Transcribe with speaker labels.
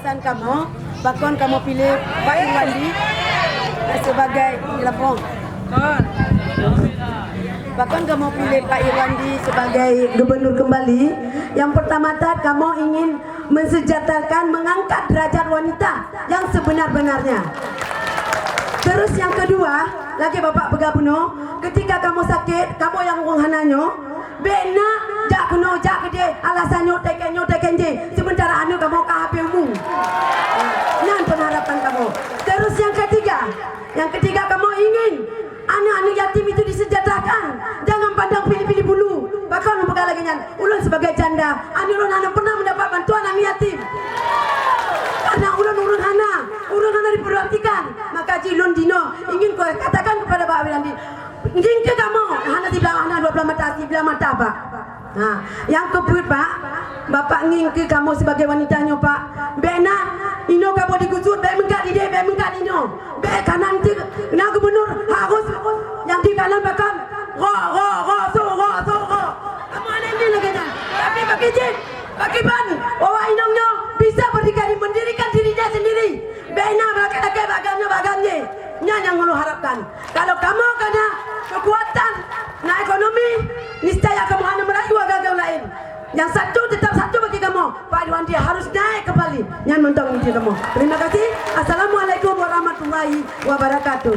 Speaker 1: alasan kamu, bakon kamu pilih Pak Irwandi sebagai lapong. Bahkan kamu pilih Pak Irwandi sebagai gubernur kembali. Yang pertama-tama kamu ingin mensejahterakan, mengangkat derajat wanita yang sebenar-benarnya. Terus yang kedua, lagi Bapak Pegabuno, ketika kamu sakit, kamu yang nghananyo, bena jak kuno jak gede alasannya tekenje sementara anu kamu KHP umum. Nan pengharapan kamu. Terus yang ketiga kamu ingin anak-anak yatim itu disejahterakan. Jangan pandang pilih-pilih bulu. Bahkan mempegang lagi nyan. Ulun sebagai janda, ulun hana pernah mendapat bantuan anak yatim. Karena ulun hana diperhatikan. Maka Jilun Dino ingin kau katakan kepada Pak Irwandi, ingin ke kamu hana di belakang hana 12 mata Pak. Nah, yang kedua Pak, Bapak ingin ke kamu sebagai wanitanya Pak. Bena ino kamu digusur, be mengkat ino. Be kanan ti, na gubernur harus yang di kanan bakal so. Kamu ada ini lagi kan? Tapi bagi ban, bahwa inongnya bisa berdikari mendirikan dirinya sendiri. Bena bagamnya. Yang lu harapkan. Kalau kamu kena kekuatan, na ekonomi, niscaya kamu hanya merayu agak lain. Yang tetap satu bagi kamu, Pak Irwandi harus naik kembali. Yang mentok ini kamu. Terima kasih. Assalamualaikum warahmatullahi wabarakatuh.